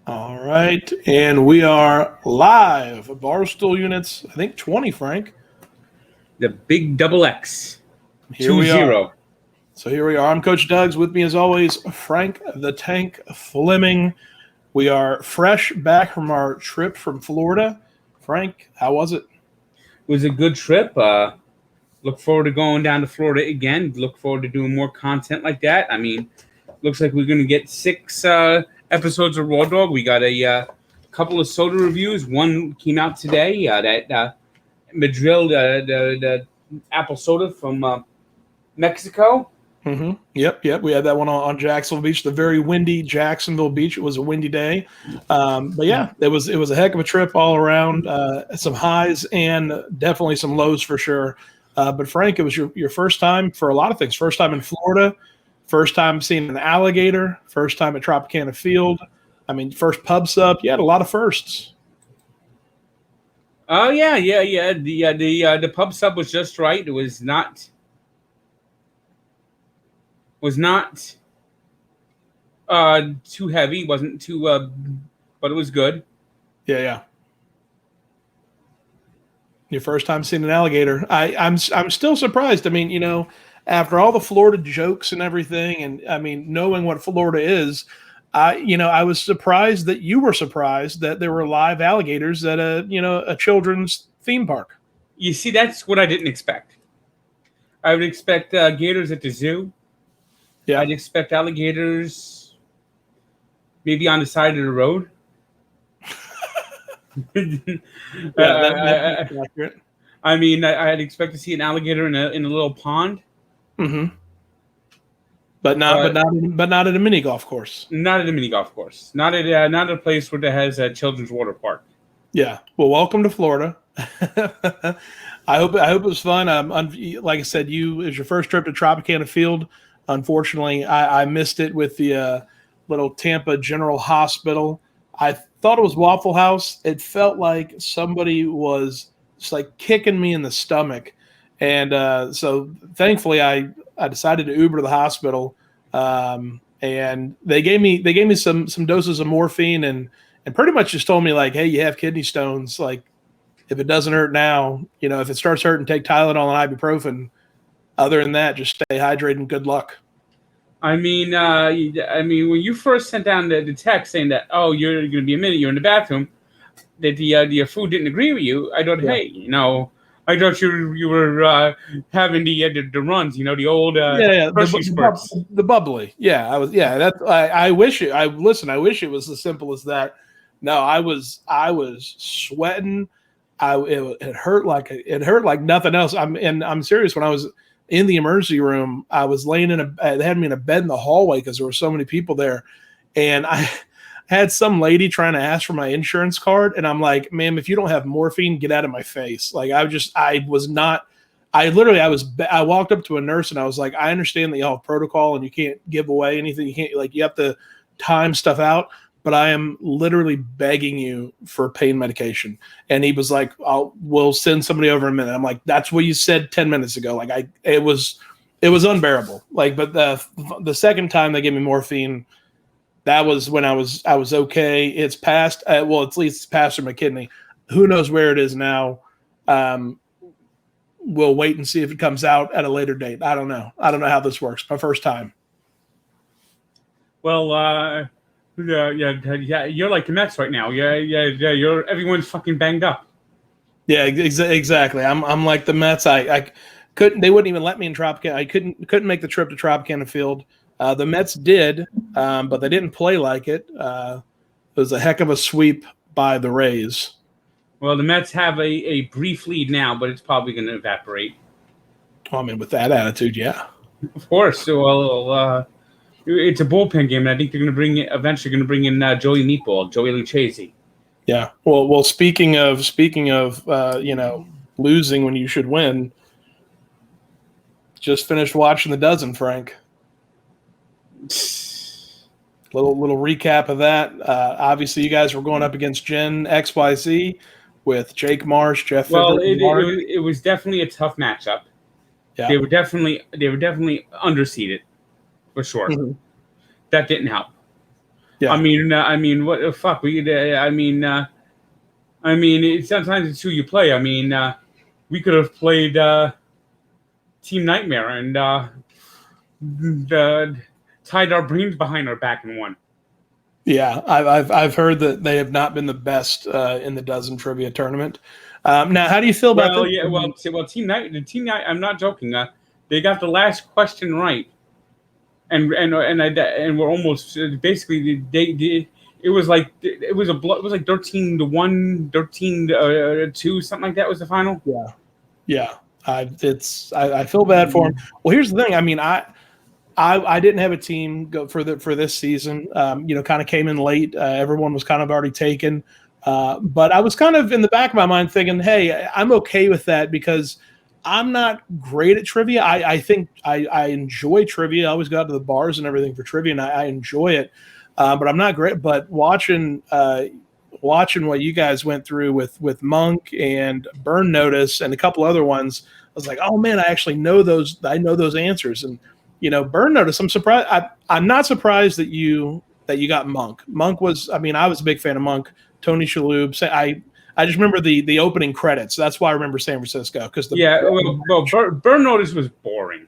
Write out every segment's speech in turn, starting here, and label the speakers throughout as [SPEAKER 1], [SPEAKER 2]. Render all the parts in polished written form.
[SPEAKER 1] All right, and we are live. Barstool units, I think 20, Frank.
[SPEAKER 2] The big double X.
[SPEAKER 1] Here
[SPEAKER 2] Two
[SPEAKER 1] we are.
[SPEAKER 2] zero.
[SPEAKER 1] So here we are. I'm Coach Doug's. With me, as always, Frank the Tank Fleming. We are fresh back from our trip from Florida. Frank, how was it?
[SPEAKER 2] It was a good trip. Look forward to going down to Florida again. Look forward to doing more content like that. I mean, looks like we're going to get 6 episodes of Raw Dog. We got a couple of soda reviews. One came out today. That Madrid, the apple soda from Mexico.
[SPEAKER 1] Mm-hmm. Yep. We had that one on Jacksonville Beach, the very windy Jacksonville Beach. It was a windy day, but yeah, it was a heck of a trip all around. Some highs and definitely some lows for sure. But Frank, it was your first time for a lot of things. First time in Florida, first time seeing an alligator, first time at Tropicana Field. I mean, first pub sub. You had a lot of firsts.
[SPEAKER 2] Oh yeah. The pub sub was just right. It was not too heavy. Wasn't too but it was good.
[SPEAKER 1] Yeah. Your first time seeing an alligator. I'm still surprised. I mean, after all the Florida jokes and everything, and I mean, knowing what Florida is, I was surprised that you were surprised that there were live alligators at a children's theme park.
[SPEAKER 2] You see, that's what I didn't expect. I would expect gators at the zoo.
[SPEAKER 1] Yeah.
[SPEAKER 2] I'd expect alligators maybe on the side of the road.
[SPEAKER 1] That's accurate.
[SPEAKER 2] I mean, I'd expect to see an alligator in a little pond.
[SPEAKER 1] Mm-hmm. But not at a mini golf course.
[SPEAKER 2] Not at a mini golf course. Not at a place where it has a children's water park.
[SPEAKER 1] Yeah. Well, welcome to Florida. I hope it was fun. Like I said, it was your first trip to Tropicana Field. Unfortunately, I missed it with the little Tampa General Hospital. I thought it was Waffle House. It felt like somebody was just like kicking me in the stomach. And so thankfully I decided to Uber to the hospital. And they gave me some doses of morphine and pretty much just told me like, hey, you have kidney stones. Like if it doesn't hurt now, if it starts hurting, take Tylenol and ibuprofen. Other than that, just stay hydrated and good luck.
[SPEAKER 2] I mean, when you first sent down the text saying that, oh, you're going to be a minute, you're in the bathroom, that the food didn't agree with you, I thought, hey, I thought you were having the runs, the old grocery spurts.
[SPEAKER 1] The bubbly. Yeah, I was. Yeah, I wish it. I wish it was as simple as that. No, I was sweating. It hurt like nothing else. I'm serious. When I was in the emergency room, I was laying they had me in a bed in the hallway because there were so many people there. And I had some lady trying to ask for my insurance card. And I'm like, ma'am, if you don't have morphine, get out of my face. Like I walked up to a nurse and I was like, I understand that y'all have protocol and you can't give away anything. You have to time stuff out, but I am literally begging you for pain medication. And he was like, we'll send somebody over in a minute. I'm like, that's what you said 10 minutes ago. Like it was unbearable. Like, but the second time they gave me morphine, that was when I was okay. It's passed. At least it's passed from my kidney. Who knows where it is now? We'll wait and see if it comes out at a later date. I don't know how this works. My first time.
[SPEAKER 2] Well, yeah, you're like the Mets right now. Yeah. Everyone's fucking banged up.
[SPEAKER 1] Yeah, exactly. I'm like the Mets. I couldn't. They wouldn't even let me in Tropicana. I couldn't make the trip to Tropicana Field. The Mets did, but they didn't play like it. It was a heck of a sweep by the Rays.
[SPEAKER 2] Well, the Mets have a brief lead now, but it's probably going to evaporate.
[SPEAKER 1] I mean, with that attitude, yeah.
[SPEAKER 2] Of course. Well, it's a bullpen game, and I think they're eventually going to bring in Joey Meatball, Joey Lucchesi.
[SPEAKER 1] Yeah. Well. Speaking of, losing when you should win. Just finished watching The Dozen, Frank. Little recap of that. Obviously, you guys were going up against Gen XYZ with Jake Marsh, Jeff.
[SPEAKER 2] Well, it was definitely a tough matchup. Yeah. They were definitely underseeded, for sure. Mm-hmm. That didn't help.
[SPEAKER 1] Yeah.
[SPEAKER 2] What the fuck? Sometimes it's who you play. We could have played Team Nightmare and tied our brains behind our back and won.
[SPEAKER 1] Yeah, I've heard that they have not been the best in the dozen trivia tournament. Now, how do you feel about
[SPEAKER 2] Well,
[SPEAKER 1] this?
[SPEAKER 2] yeah, Team Night. I'm not joking. They got the last question right, and we're almost basically they it was like 13-1, 13-2, something like that was the final.
[SPEAKER 1] Yeah, yeah. I feel bad for him. Well, here's the thing. I mean, I didn't have a team go for this season. Kind of came in late. Everyone was kind of already taken. But I was kind of in the back of my mind thinking, hey, I'm okay with that because I'm not great at trivia. I think I enjoy trivia. I always go out to the bars and everything for trivia, and I enjoy it. But I'm not great. But watching what you guys went through with Monk and Burn Notice and a couple other ones, I was like, oh man, I actually know those. I know those answers. And Burn Notice. I'm surprised. I'm not surprised that you got Monk. Monk was. I mean, I was a big fan of Monk. Tony Shalhoub. I just remember the opening credits. That's why I remember San Francisco because
[SPEAKER 2] Burn Notice was boring.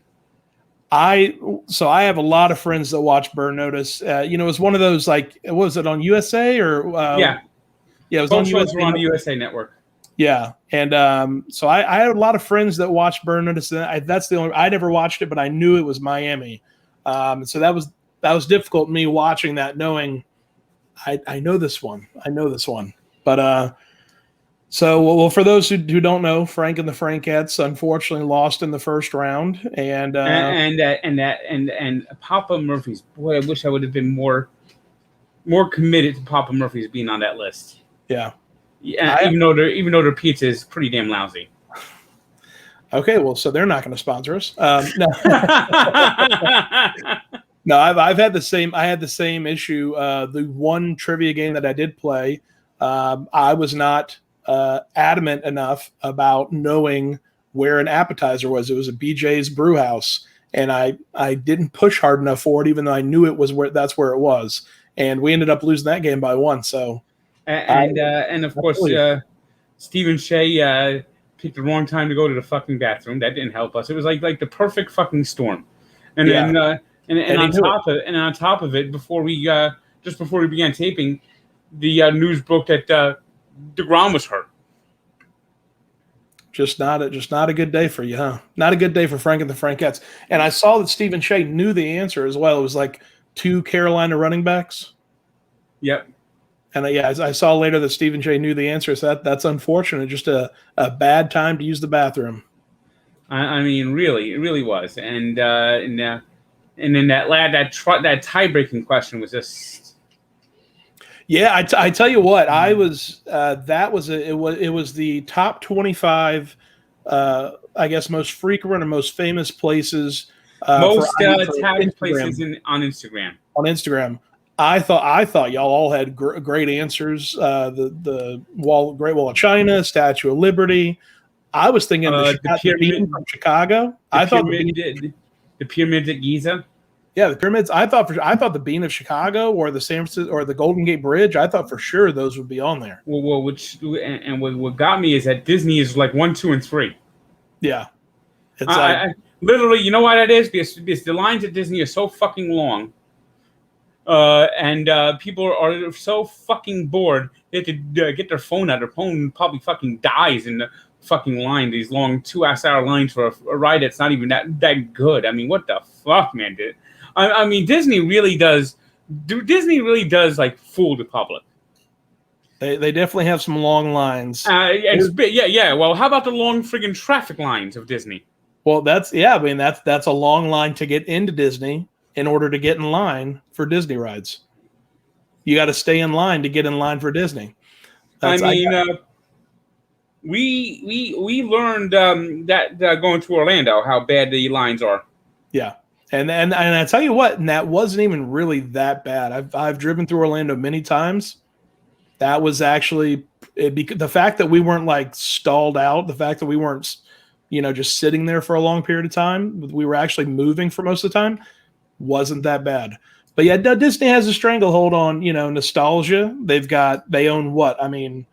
[SPEAKER 1] I have a lot of friends that watch Burn Notice. It was one of those like was it on USA or
[SPEAKER 2] yeah,
[SPEAKER 1] it was
[SPEAKER 2] both
[SPEAKER 1] on
[SPEAKER 2] shows
[SPEAKER 1] USA.
[SPEAKER 2] were on the USA Network.
[SPEAKER 1] Yeah, and so I had a lot of friends that watched Burn Notice. And that's the only I never watched it, but I knew it was Miami. So that was difficult me watching that, knowing I know this one. I know this one. But so for those who don't know, Frank and the Frankettes unfortunately lost in the first round, and
[SPEAKER 2] Papa Murphy's. Boy, I wish I would have been more committed to Papa Murphy's being on that list.
[SPEAKER 1] Yeah.
[SPEAKER 2] Yeah, even though their pizza is pretty damn lousy.
[SPEAKER 1] Okay, well, so they're not going to sponsor us. No, no, I've had the same. I had the same issue. The one trivia game that I did play, I was not adamant enough about knowing where an appetizer was. It was a BJ's Brew House, and I didn't push hard enough for it, even though I knew it was that's where it was, and we ended up losing that game by one. So.
[SPEAKER 2] And of course, Stephen Shea picked the wrong time to go to the fucking bathroom. That didn't help us. It was like the perfect fucking storm. And then on top of it, before we began taping, the news broke that DeGrom was hurt.
[SPEAKER 1] Just not a good day for you, huh? Not a good day for Frank and the Frankettes. And I saw that Stephen Shea knew the answer as well. It was like 2 Carolina running backs.
[SPEAKER 2] Yep.
[SPEAKER 1] And I saw later that Stephen Shea knew the answer, so that's unfortunate. Just a bad time to use the bathroom.
[SPEAKER 2] I mean, really, it really was. And then that tie-breaking question was just.
[SPEAKER 1] Yeah, I tell you what, I was it was the top 25, I guess most frequent or most famous places,
[SPEAKER 2] most tagged places on Instagram.
[SPEAKER 1] On Instagram. I thought y'all all had great answers. The Great Wall of China, Statue of Liberty. I was thinking the pyramid from Chicago.
[SPEAKER 2] The pyramids at Giza.
[SPEAKER 1] Yeah, the pyramids. I thought the Bean of Chicago or the San Francisco or the Golden Gate Bridge. I thought for sure those would be on there.
[SPEAKER 2] Well, what got me is that Disney is like 1, 2, and 3.
[SPEAKER 1] Yeah,
[SPEAKER 2] it's literally, you know why that is? Because the lines at Disney are so fucking long. And people are so fucking bored they have to get their phone out. Their phone probably fucking dies in the fucking line. These long 2-hour lines for a ride that's not even that good. I mean, what the fuck, man? I mean, Disney really does like fool the public.
[SPEAKER 1] They definitely have some long lines.
[SPEAKER 2] Yeah. Well, how about the long friggin' traffic lines of Disney?
[SPEAKER 1] Well, that's a long line to get into Disney. In order to get in line for Disney rides, you got to stay in line to get in line for Disney.
[SPEAKER 2] We learned that going to Orlando how bad the lines are.
[SPEAKER 1] Yeah, and I tell you what, and that wasn't even really that bad. I've driven through Orlando many times. That was actually the fact that we weren't like stalled out. The fact that we weren't, just sitting there for a long period of time. We were actually moving for most of the time. Wasn't that bad. But yeah, Disney has a stranglehold on, nostalgia. They own what? I mean,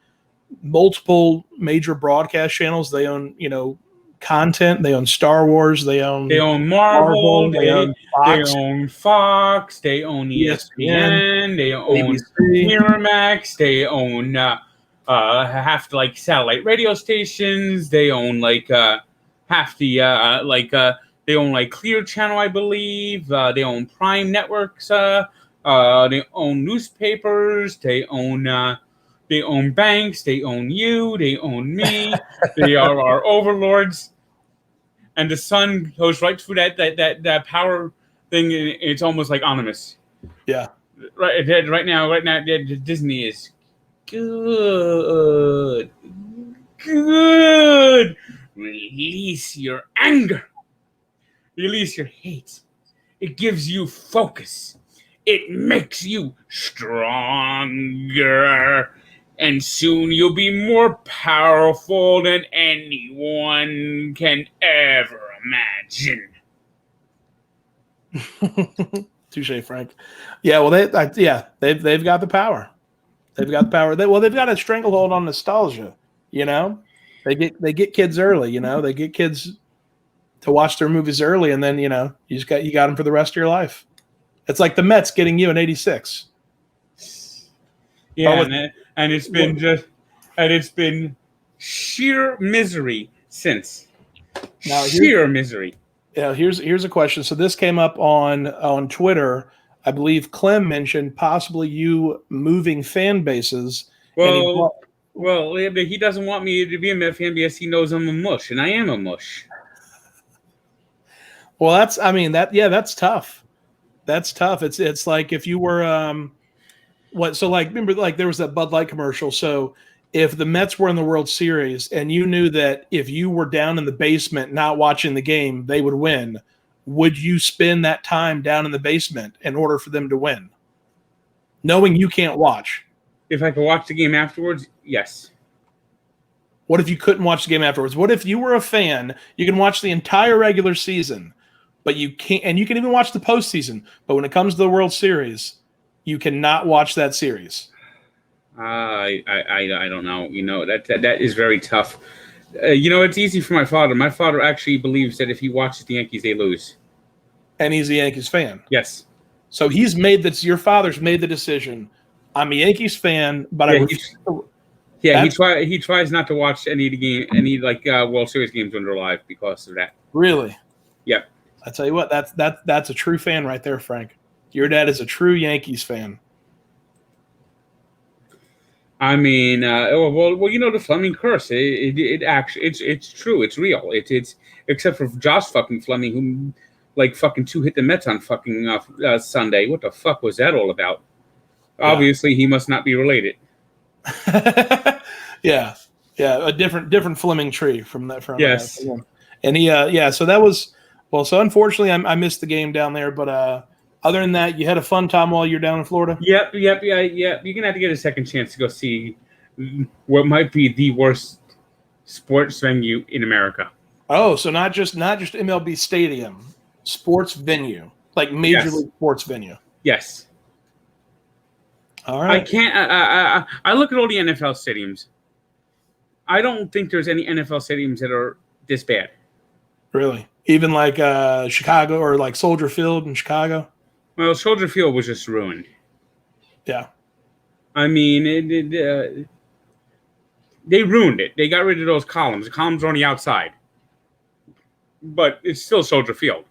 [SPEAKER 1] multiple major broadcast channels. They own, content. They own Star Wars. They
[SPEAKER 2] They
[SPEAKER 1] own
[SPEAKER 2] own Marvel.
[SPEAKER 1] Marvel. They
[SPEAKER 2] They
[SPEAKER 1] own
[SPEAKER 2] they
[SPEAKER 1] Fox,
[SPEAKER 2] own Fox. They own
[SPEAKER 1] ESPN,
[SPEAKER 2] ESPN. They own
[SPEAKER 1] ABC.
[SPEAKER 2] Miramax. They own half the like satellite radio stations. They own like half the they own like Clear Channel, I believe. They own Prime Networks. They own newspapers. They own banks. They own you. They own me. They are our overlords. And the sun goes right through that power thing. It's almost like ominous.
[SPEAKER 1] Yeah.
[SPEAKER 2] Right now, Disney is good. Good. Release your anger. Release your hate. It gives you focus. It makes you stronger. And soon you'll be more powerful than anyone can ever imagine.
[SPEAKER 1] Touche, Frank. Yeah, well, they've got the power. They've got the power. They've got a stranglehold on nostalgia. They get kids early. They get kids to watch their movies early, and then you got them for the rest of your life. It's like the Mets getting you in '86.
[SPEAKER 2] Yeah, and it's been sheer misery since. Sheer misery.
[SPEAKER 1] Yeah, here's a question. So this came up on Twitter. I believe Clem mentioned possibly you moving fan bases.
[SPEAKER 2] Well, he doesn't want me to be a Met fan because he knows I'm a mush, and I am a mush.
[SPEAKER 1] Well, that's tough. That's tough. It's like if you were remember like there was that Bud Light commercial. So if the Mets were in the World Series and you knew that if you were down in the basement not watching the game, they would win, would you spend that time down in the basement in order for them to win? Knowing you can't watch.
[SPEAKER 2] If I could watch the game afterwards, yes.
[SPEAKER 1] What if you couldn't watch the game afterwards? What if you were a fan, you can watch the entire regular season, but you can't, and you can even watch the postseason, but when it comes to the World Series, you cannot watch that series?
[SPEAKER 2] I don't know. That is very tough. It's easy for my father. My father actually believes that if he watches the Yankees, they lose.
[SPEAKER 1] And he's a Yankees fan.
[SPEAKER 2] Yes.
[SPEAKER 1] So your father's made the decision. I'm a Yankees fan, but
[SPEAKER 2] he tries not to watch any World Series games when they're live because of that.
[SPEAKER 1] Really?
[SPEAKER 2] Yep.
[SPEAKER 1] I tell you what, that's a true fan right there, Frank. Your dad is a true Yankees fan.
[SPEAKER 2] I mean, the Fleming curse. It actually, it's true. It's real. It's except for Josh fucking Fleming, who fucking hit the Mets on fucking Sunday. What the fuck was that all about? Yeah. Obviously, he must not be related.
[SPEAKER 1] Yeah, a different Fleming tree from that.
[SPEAKER 2] Yes,
[SPEAKER 1] and he So that was So unfortunately, I missed the game down there, but other than that, you had a fun time while you're down in Florida?
[SPEAKER 2] Yep. You're gonna have to get a second chance to go see what might be the worst sports venue in America.
[SPEAKER 1] Oh, so not just MLB stadium, sports venue, like major league sports venue.
[SPEAKER 2] Yes.
[SPEAKER 1] All right.
[SPEAKER 2] I can't. I look at all the NFL stadiums. I don't think there's any NFL stadiums that are this bad.
[SPEAKER 1] Really? Even like Chicago or like Soldier Field in Chicago?
[SPEAKER 2] Well, Soldier Field was just ruined.
[SPEAKER 1] Yeah.
[SPEAKER 2] I mean, they ruined it. They got rid of those columns. The columns are on the outside. But it's still Soldier Field.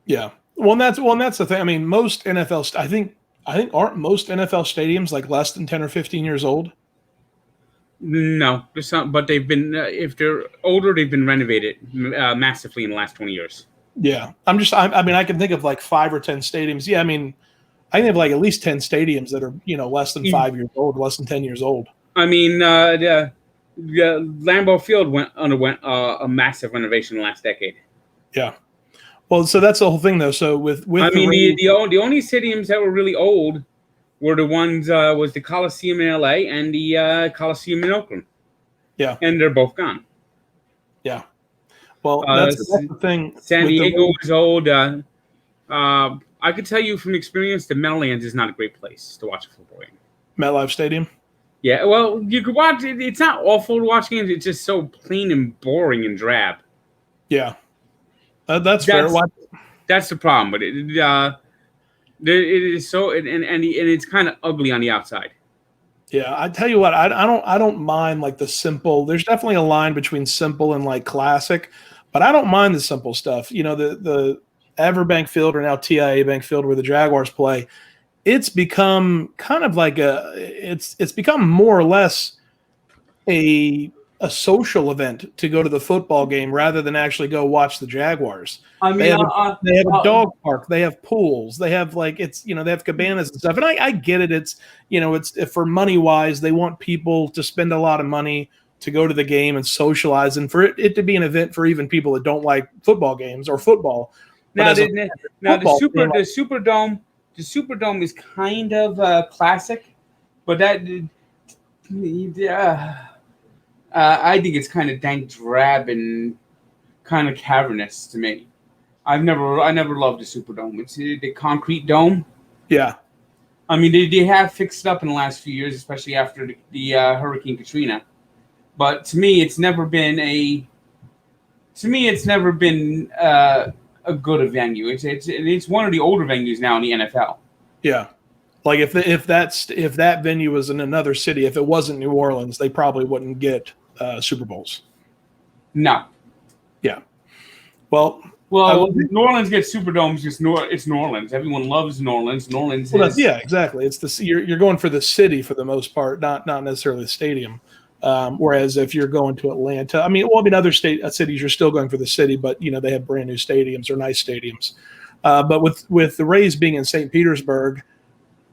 [SPEAKER 1] Yeah. Well, that's the thing. I mean, most NFL I think aren't most NFL stadiums like less than 10 or 15 years old?
[SPEAKER 2] No, there's some, but they've been if they're older, they've been renovated massively in the last 20 years.
[SPEAKER 1] Yeah, I mean, I can think of like 5 or 10 stadiums. Yeah, I mean, I can have like at least 10 stadiums that are less than 5 years old, less than 10 years old.
[SPEAKER 2] I mean, the Lambeau Field underwent a massive renovation in the last decade.
[SPEAKER 1] Yeah. Well, so that's the whole thing, though. So with
[SPEAKER 2] the only stadiums that were really old were the ones was the Coliseum in LA and the Coliseum in Oakland.
[SPEAKER 1] Yeah,
[SPEAKER 2] and they're both gone.
[SPEAKER 1] Yeah. Well, that's the thing.
[SPEAKER 2] San Diego was old. I could tell you from experience that Meadowlands is not a great place to watch a football game.
[SPEAKER 1] MetLife Stadium.
[SPEAKER 2] Yeah, well, you could watch it. It's not awful to watch games. It's just so plain and boring and drab.
[SPEAKER 1] Yeah, that's fair.
[SPEAKER 2] That's the problem. But it is so, and it's kind of ugly on the outside.
[SPEAKER 1] Yeah, I tell you what, I don't mind like the simple. There's definitely a line between simple and like classic, but I don't mind the simple stuff. You know, the Everbank Field or now TIA Bank Field where the Jaguars play. It's become kind of like it's become more or less a social event to go to the football game rather than actually go watch the Jaguars.
[SPEAKER 2] I mean,
[SPEAKER 1] they have a dog park, they have pools, they have like they have cabanas and stuff. And I get it. It's it's for money wise, they want people to spend a lot of money to go to the game and socialize, and for it to be an event for even people that don't like football games or football.
[SPEAKER 2] Now the Superdome is kind of classic, but that. I think it's kind of dank, drab, and kind of cavernous to me. I never loved the Superdome. It's the concrete dome.
[SPEAKER 1] Yeah,
[SPEAKER 2] I mean they have fixed it up in the last few years, especially after the Hurricane Katrina. But to me, it's never been a good a venue. It's one of the older venues now in the NFL.
[SPEAKER 1] Yeah. Like if that venue was in another city, if it wasn't New Orleans, they probably wouldn't get Super Bowls.
[SPEAKER 2] No.
[SPEAKER 1] Yeah. Well,
[SPEAKER 2] New Orleans gets Superdomes because it's New Orleans. Everyone loves New Orleans. New Orleans.
[SPEAKER 1] Yeah, exactly. It's you're going for the city for the most part, not necessarily the stadium. Whereas if you're going to Atlanta, other cities you're still going for the city, but they have brand new stadiums or nice stadiums. But with the Rays being in St. Petersburg,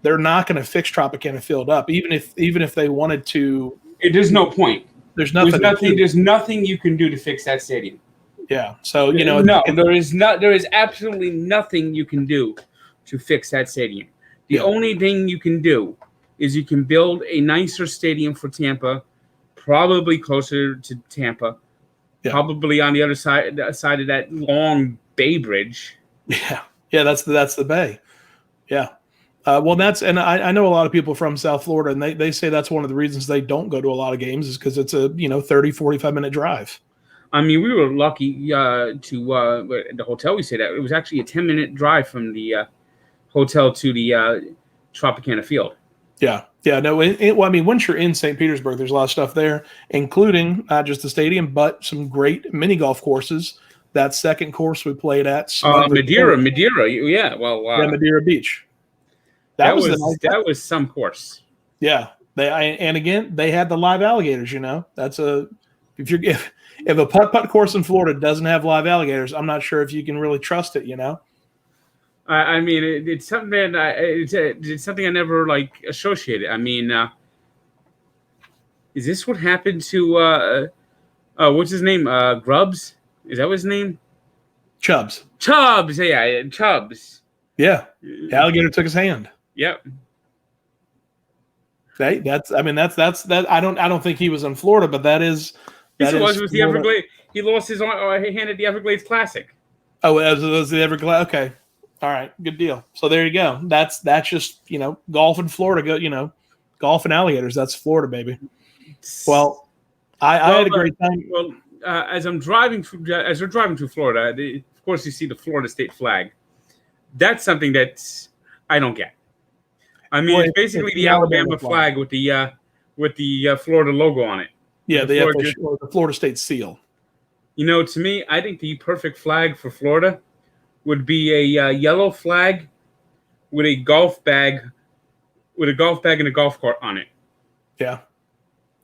[SPEAKER 1] they're not going to fix Tropicana Field up, even if they wanted to.
[SPEAKER 2] There's no point.
[SPEAKER 1] There's nothing.
[SPEAKER 2] There's nothing you can do to fix that stadium.
[SPEAKER 1] Yeah. So
[SPEAKER 2] there is absolutely nothing you can do to fix that stadium. The only thing you can do is you can build a nicer stadium for Tampa, probably closer to Tampa, probably on the other side of that long Bay Bridge.
[SPEAKER 1] Yeah. That's the Bay. Yeah. And I know a lot of people from South Florida, and they say that's one of the reasons they don't go to a lot of games is because it's a 30, 45-minute drive.
[SPEAKER 2] I mean, we were lucky to the hotel we stayed at. It was actually a 10-minute drive from the hotel to the Tropicana Field.
[SPEAKER 1] Yeah. No. Once you're in St. Petersburg, there's a lot of stuff there, including not just the stadium, but some great mini golf courses. That second course we played at
[SPEAKER 2] Madeira. Yeah. Well,
[SPEAKER 1] Madeira Beach.
[SPEAKER 2] That was some course.
[SPEAKER 1] Yeah, they had the live alligators. That's if a putt course in Florida doesn't have live alligators, I'm not sure if you can really trust it.
[SPEAKER 2] I mean, it's something that it's something I never associated. I mean, is this what happened to what's his name? Grubbs? Is that his name?
[SPEAKER 1] Chubbs.
[SPEAKER 2] Yeah, Chubbs.
[SPEAKER 1] Yeah, the alligator took his hand.
[SPEAKER 2] Yep.
[SPEAKER 1] That's that. I don't think he was in Florida, but that is.
[SPEAKER 2] He was with the Everglades. He lost his hand at the Everglades Classic.
[SPEAKER 1] Oh, it was the Everglades. Okay, all right, good deal. So there you go. That's just golf in Florida. Golf and alligators. That's Florida, baby. Well, I had a great time.
[SPEAKER 2] Well, as we're driving through Florida, of course you see the Florida state flag. That's something that I don't get. I mean, it's basically the Alabama flag with the Florida logo on it.
[SPEAKER 1] Yeah, the Florida State seal.
[SPEAKER 2] To me, I think the perfect flag for Florida would be a yellow flag with a golf bag, and a golf cart on it.
[SPEAKER 1] Yeah,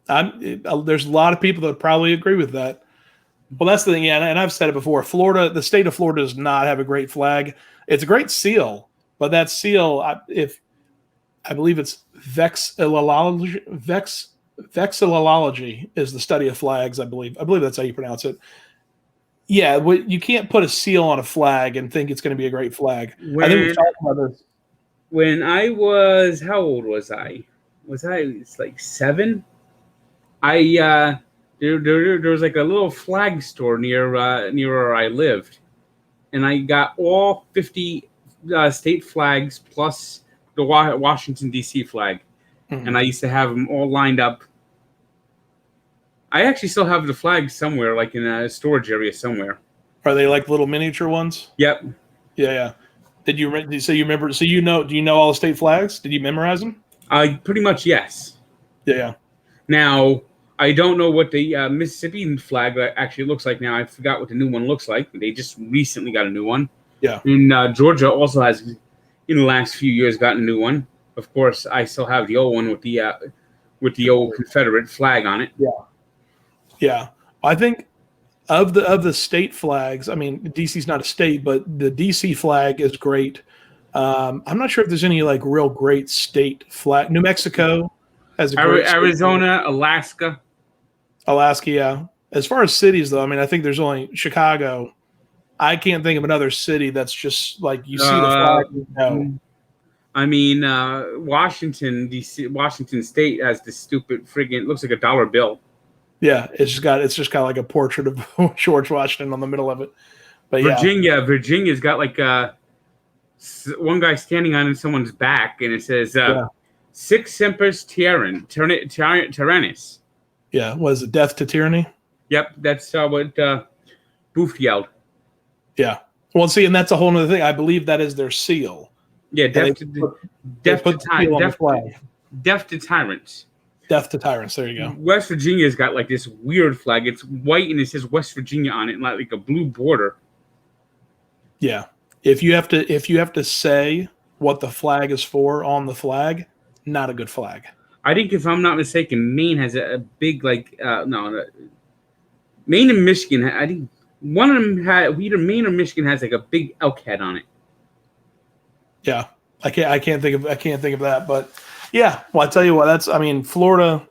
[SPEAKER 1] there's a lot of people that probably agree with that. Well, that's the thing, and I've said it before. the state of Florida does not have a great flag. It's a great seal, but that seal, I believe it's vexillology is the study of flags, I believe. I believe that's how you pronounce it. Yeah, you can't put a seal on a flag and think it's going to be a great flag. I think we talked about this.
[SPEAKER 2] When I was, how old was I? It's like 7? There was like a little flag store near where I lived, and I got all 50 state flags plus the Washington D.C. flag, and I used to have them all lined up. I actually still have the flags somewhere, like in a storage area somewhere.
[SPEAKER 1] Are they like little miniature ones?
[SPEAKER 2] Yep.
[SPEAKER 1] Yeah. Did you so you remember? So you know? Do you know all the state flags? Did you memorize them?
[SPEAKER 2] Pretty much yes.
[SPEAKER 1] Yeah.
[SPEAKER 2] Now I don't know what the Mississippi flag actually looks like. Now I forgot what the new one looks like. They just recently got a new one.
[SPEAKER 1] Yeah.
[SPEAKER 2] And Georgia also has, in the last few years, gotten a new one. Of course, I still have the old one with the old Confederate flag on it.
[SPEAKER 1] Yeah. I think of the state flags, I mean, DC's not a state, but the DC flag is great. I'm not sure if there's any like real great state flag. New Mexico has a great
[SPEAKER 2] Arizona, Alaska.
[SPEAKER 1] Alaska, yeah. As far as cities, though, I mean, I think there's only Chicago. I can't think of another city that's just like you see the flag, you know.
[SPEAKER 2] I mean, Washington D.C., Washington State has this stupid friggin' looks like a dollar bill.
[SPEAKER 1] Yeah, it's just got like a portrait of George Washington on the middle of it. But
[SPEAKER 2] Virginia's got like one guy standing on someone's back, and it says "Sic semper tyrannis."
[SPEAKER 1] Yeah, was it death to tyranny?
[SPEAKER 2] Yep, that's what Booth yelled.
[SPEAKER 1] Yeah. Well, see, and that's a whole other thing. I believe that is their seal.
[SPEAKER 2] Yeah, death to tyrants.
[SPEAKER 1] Death to tyrants. There you go.
[SPEAKER 2] West Virginia's got like this weird flag. It's white and it says West Virginia on it, and like a blue border.
[SPEAKER 1] Yeah. If you have to say what the flag is for on the flag, not a good flag.
[SPEAKER 2] I think if I'm not mistaken, Maine has a big like Maine and Michigan. I think one of them had either Maine or Michigan has like a big elk head on it.
[SPEAKER 1] Yeah, I can't think of that, but yeah. Well, I tell you what, Florida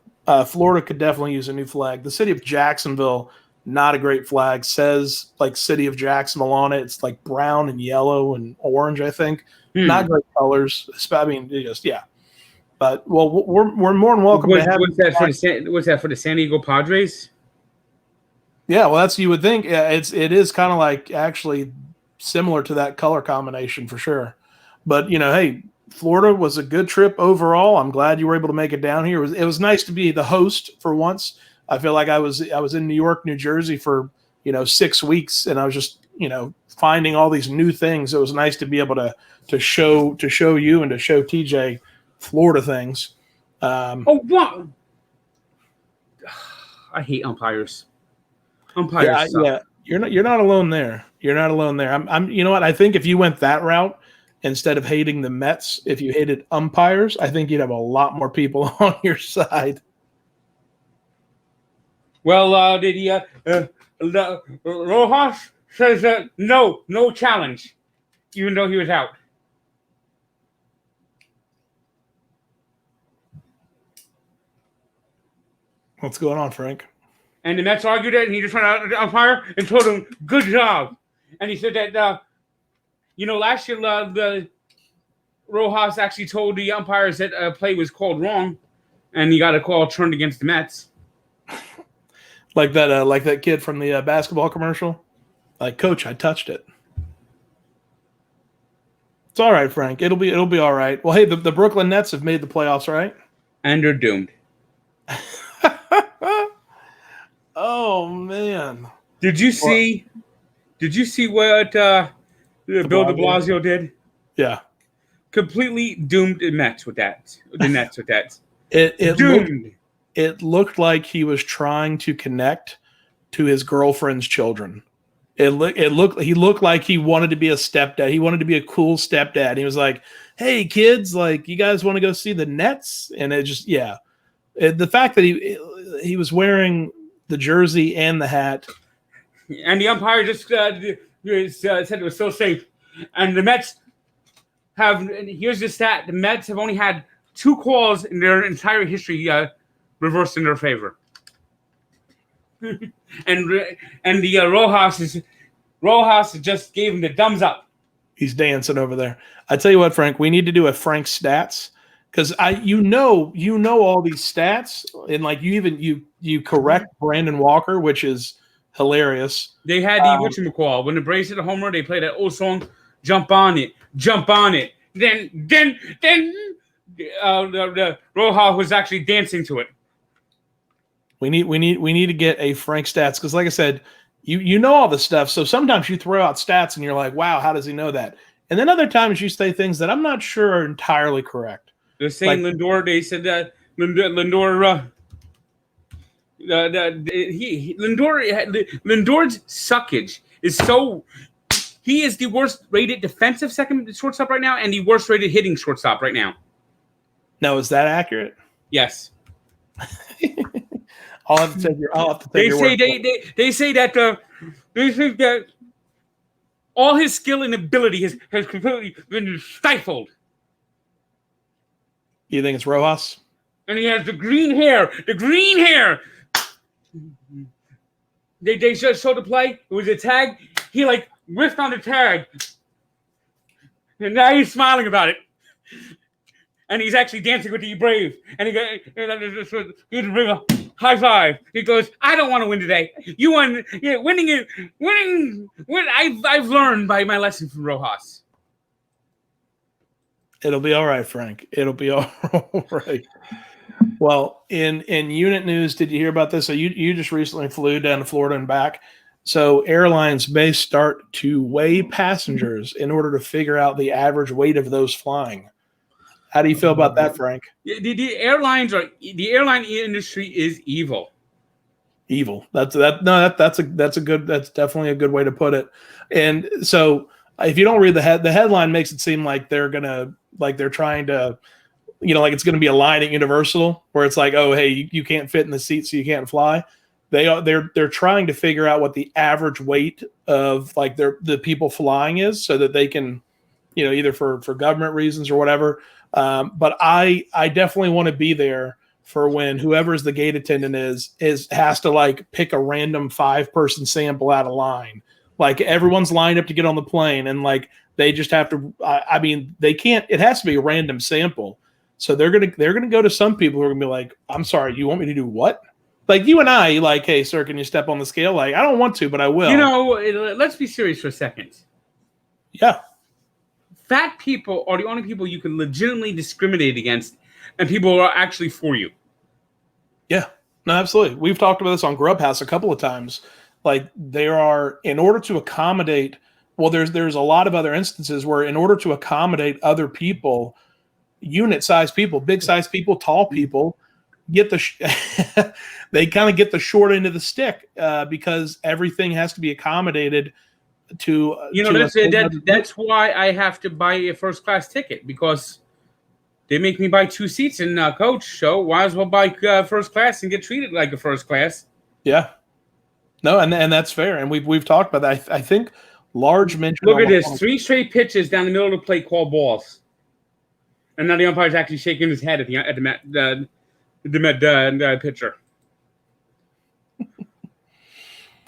[SPEAKER 1] could definitely use a new flag. The city of Jacksonville, not a great flag. Says like City of Jacksonville on it. It's like brown and yellow and orange. I think not great colors. I mean, yeah. But well, we're more than welcome to have.
[SPEAKER 2] What's that for the San Diego Padres?
[SPEAKER 1] Yeah, well, you would think. Yeah, it is kind of like actually similar to that color combination for sure. But hey, Florida was a good trip overall. I'm glad you were able to make it down here. It was nice to be the host for once. I feel like I was in New York, New Jersey for 6 weeks, and I was just finding all these new things. It was nice to be able to show you and to show TJ Florida things.
[SPEAKER 2] What? I hate umpires. Umpires.
[SPEAKER 1] Yeah. You're not alone there. You're not alone there. I'm. You know what? I think if you went that route instead of hating the Mets, if you hated umpires, I think you'd have a lot more people on your side.
[SPEAKER 2] Well, did Rojas says no challenge, even though he was out.
[SPEAKER 1] What's going on, Frank?
[SPEAKER 2] And the Mets argued it, and he just went out to the umpire and told him, "Good job." And he said that, last year the Rojas actually told the umpires that a play was called wrong, and he got a call turned against the Mets.
[SPEAKER 1] Like that kid from the basketball commercial. Like, Coach, I touched it. It's all right, Frank. It'll be all right. Well, hey, the Brooklyn Nets have made the playoffs, right?
[SPEAKER 2] And they're doomed.
[SPEAKER 1] Oh man!
[SPEAKER 2] Did you see what Bill de Blasio did?
[SPEAKER 1] Yeah,
[SPEAKER 2] completely doomed the Nets with that.
[SPEAKER 1] It
[SPEAKER 2] doomed.
[SPEAKER 1] It looked like he was trying to connect to his girlfriend's children. He looked like he wanted to be a stepdad. He wanted to be a cool stepdad. He was like, "Hey kids, like you guys want to go see the Nets?" And it just the fact that he was wearing the jersey and the hat,
[SPEAKER 2] and the umpire just said it was so safe. And the Mets have. And here's the stat: the Mets have only had 2 calls in their entire history reversed in their favor. and the Rojas just gave him the thumbs up.
[SPEAKER 1] He's dancing over there. I tell you what, Frank, we need to do a Frank stats because you know all these stats, and like you correct Brandon Walker, which is hilarious.
[SPEAKER 2] They had the whatchamacall when the Braves hit a homer, they played that old song, "Jump On It." jump on it. Then the Roja was actually dancing to it.
[SPEAKER 1] We need to get a Frank stats because, like I said, you know all this stuff. So sometimes you throw out stats and you're like, wow, how does he know that? And then other times you say things that I'm not sure are entirely correct.
[SPEAKER 2] They're saying like, Lindor. They said that Lindor. Lindor's suckage is so. He is the worst rated defensive second shortstop right now, and the worst rated hitting shortstop right now.
[SPEAKER 1] No, is that accurate?
[SPEAKER 2] Yes.
[SPEAKER 1] I'll have to take your.
[SPEAKER 2] They say that all his skill and ability has completely been stifled.
[SPEAKER 1] You think it's Rojas?
[SPEAKER 2] And he has the green hair. The green hair. They just showed the play. It was a tag. He whiffed on the tag, and now he's smiling about it. And he's actually dancing with the Brave. And he goes, high five. He goes, I don't want to win today. You won. Yeah, winning. I've learned by my lesson from Rojas.
[SPEAKER 1] It'll be all right, Frank. It'll be all right. Well, in unit news, did you hear about this? So you just recently flew down to Florida and back. So airlines may start to weigh passengers in order to figure out the average weight of those flying. How do you feel about that, Frank?
[SPEAKER 2] The airline industry is evil.
[SPEAKER 1] Evil. That's definitely a good way to put it. And so if you don't read the headline makes it seem like they're trying to, like it's going to be a line at Universal where it's like, oh, hey, you can't fit in the seat, so you can't fly. They're trying to figure out what the average weight of the people flying is so that they can, either for government reasons or whatever. But I definitely want to be there for when whoever's the gate attendant has to pick a random 5-person sample out of line. Like everyone's lined up to get on the plane and they just have to, they can't, it has to be a random sample. So they're going to go to some people who are going to be like, I'm sorry, you want me to do what? Like you and I, hey, sir, can you step on the scale? I don't want to, but I will.
[SPEAKER 2] Let's be serious for a second.
[SPEAKER 1] Yeah.
[SPEAKER 2] Fat people are the only people you can legitimately discriminate against, and people are actually for you.
[SPEAKER 1] Yeah, no, absolutely. We've talked about this on Grubhouse a couple of times. There are, in order to accommodate, there's a lot of other instances where in order to accommodate other people, unit-sized people, big-sized people, tall people, they kind of get the short end of the stick because everything has to be accommodated to
[SPEAKER 2] that's why I have to buy a first class ticket because they make me buy 2 seats in coach. So why as well buy first class and get treated like a first class?
[SPEAKER 1] Yeah, no, and that's fair, and we've talked about that. I think large mention.
[SPEAKER 2] Look at this: 3 straight pitches down the middle of the plate called balls, and now the umpire's actually shaking his head at the pitcher.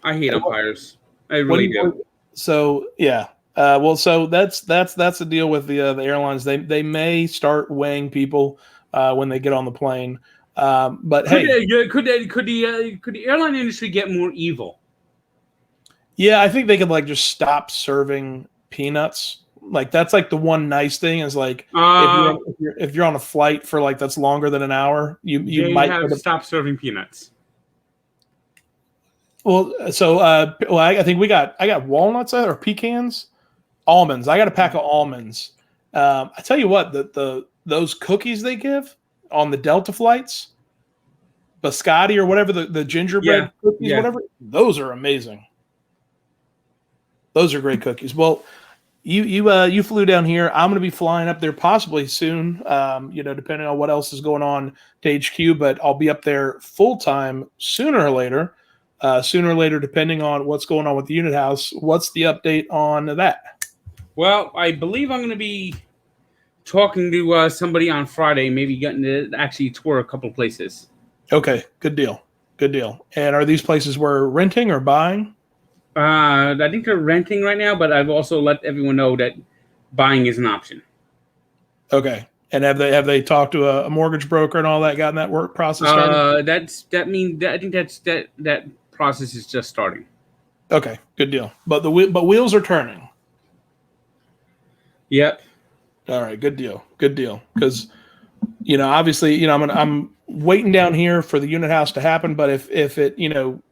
[SPEAKER 2] I hate umpires. I really do.
[SPEAKER 1] So yeah, so that's the deal with the airlines. They may start weighing people when they get on the plane. But could
[SPEAKER 2] the airline industry get more evil?
[SPEAKER 1] Yeah, I think they could just stop serving peanuts. That's the one nice thing is if you're on a flight for that's longer than an hour, you might
[SPEAKER 2] have to stop serving peanuts.
[SPEAKER 1] Well, so I think I got walnuts or pecans, almonds. I got a pack of almonds. I tell you what, those cookies they give on the Delta flights, biscotti or whatever the gingerbread cookies, whatever, those are amazing. Those are great cookies. Well, you flew down here. I'm going to be flying up there possibly soon. Depending on what else is going on to HQ, but I'll be up there full time sooner or later. Depending on what's going on with the unit house. What's the update on that?
[SPEAKER 2] Well, I believe I'm going to be talking to somebody on Friday, maybe getting to actually tour a couple places.
[SPEAKER 1] Okay, good deal. And are these places we're renting or buying?
[SPEAKER 2] I think they're renting right now, but I've also let everyone know that buying is an option.
[SPEAKER 1] Okay. And have they talked to a mortgage broker and all that, gotten that work process started?
[SPEAKER 2] I think that process is just starting.
[SPEAKER 1] Okay, good deal. But wheels are turning.
[SPEAKER 2] Yep.
[SPEAKER 1] All right, good deal, good deal. Because obviously, I'm waiting down here for the unit house to happen. But if it,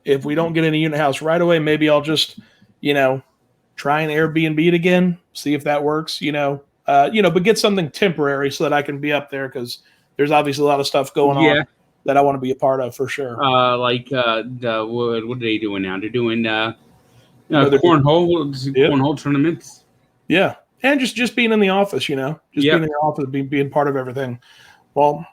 [SPEAKER 1] if we don't get in a unit house right away, maybe I'll just, try and Airbnb it again, see if that works. But get something temporary so that I can be up there because there's obviously a lot of stuff going on
[SPEAKER 2] Yeah.
[SPEAKER 1] that I want to be a part of for sure.
[SPEAKER 2] What are they doing now? They're doing
[SPEAKER 1] Whether Yep.
[SPEAKER 2] cornhole tournaments.
[SPEAKER 1] Yeah, and just being in the office, just being
[SPEAKER 2] Yep.
[SPEAKER 1] in the office, being part of everything. Well,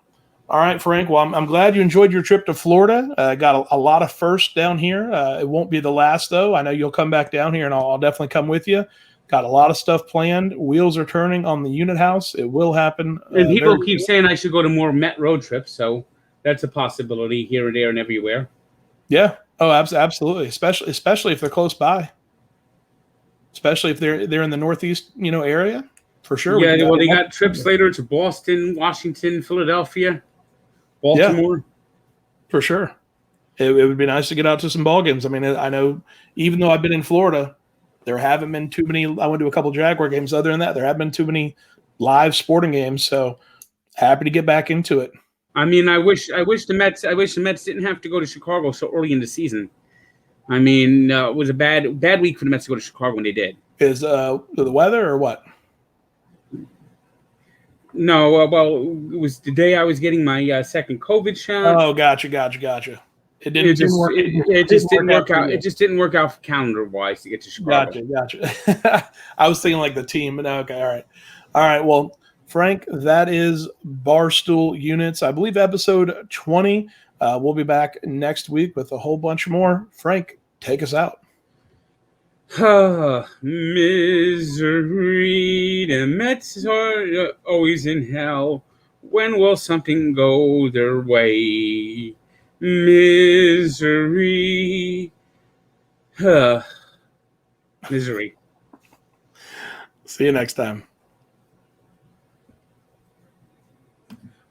[SPEAKER 1] all right, Frank. Well, I'm glad you enjoyed your trip to Florida. Got a lot of firsts down here. It won't be the last, though. I know you'll come back down here, and I'll definitely come with you. Got a lot of stuff planned. Wheels are turning on the unit house. It will happen.
[SPEAKER 2] And people
[SPEAKER 1] Very
[SPEAKER 2] keep
[SPEAKER 1] soon.
[SPEAKER 2] saying I should go to more Met road trips, so that's a possibility here and there and everywhere.
[SPEAKER 1] Yeah. Oh, absolutely. Especially if they're close by. Especially if they're in the Northeast, area. For sure, we
[SPEAKER 2] Yeah,
[SPEAKER 1] can
[SPEAKER 2] well, they
[SPEAKER 1] definitely.
[SPEAKER 2] got trips later to Boston, Washington, Philadelphia,
[SPEAKER 1] Yeah,
[SPEAKER 2] Baltimore.
[SPEAKER 1] for sure. It would be nice to get out to some ball games. I mean, I know even though I've been in Florida, there haven't been too many. I went to a couple Jaguar games. Other than that, there haven't been too many live sporting games. So happy to get back into it.
[SPEAKER 2] I mean, I wish the Mets didn't have to go to Chicago so early in the season. I mean, it was a bad week for the Mets to go to Chicago when they did.
[SPEAKER 1] Is the weather or what?
[SPEAKER 2] No, well, it was the day I was getting my second COVID shot.
[SPEAKER 1] Oh, gotcha. It
[SPEAKER 2] It
[SPEAKER 1] didn't
[SPEAKER 2] just
[SPEAKER 1] work.
[SPEAKER 2] it just didn't work
[SPEAKER 1] for
[SPEAKER 2] out.
[SPEAKER 1] you.
[SPEAKER 2] It just didn't work out calendar wise to get to Chicago.
[SPEAKER 1] Gotcha. I was thinking like the team, but no, okay, all right. Well, Frank, that is Barstool Units. I believe episode 20. We'll be back next week with a whole bunch more. Frank, take us out.
[SPEAKER 2] Misery, the Mets are always in hell. When will something go their way? Misery. Misery.
[SPEAKER 1] See you next time.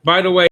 [SPEAKER 2] By the way,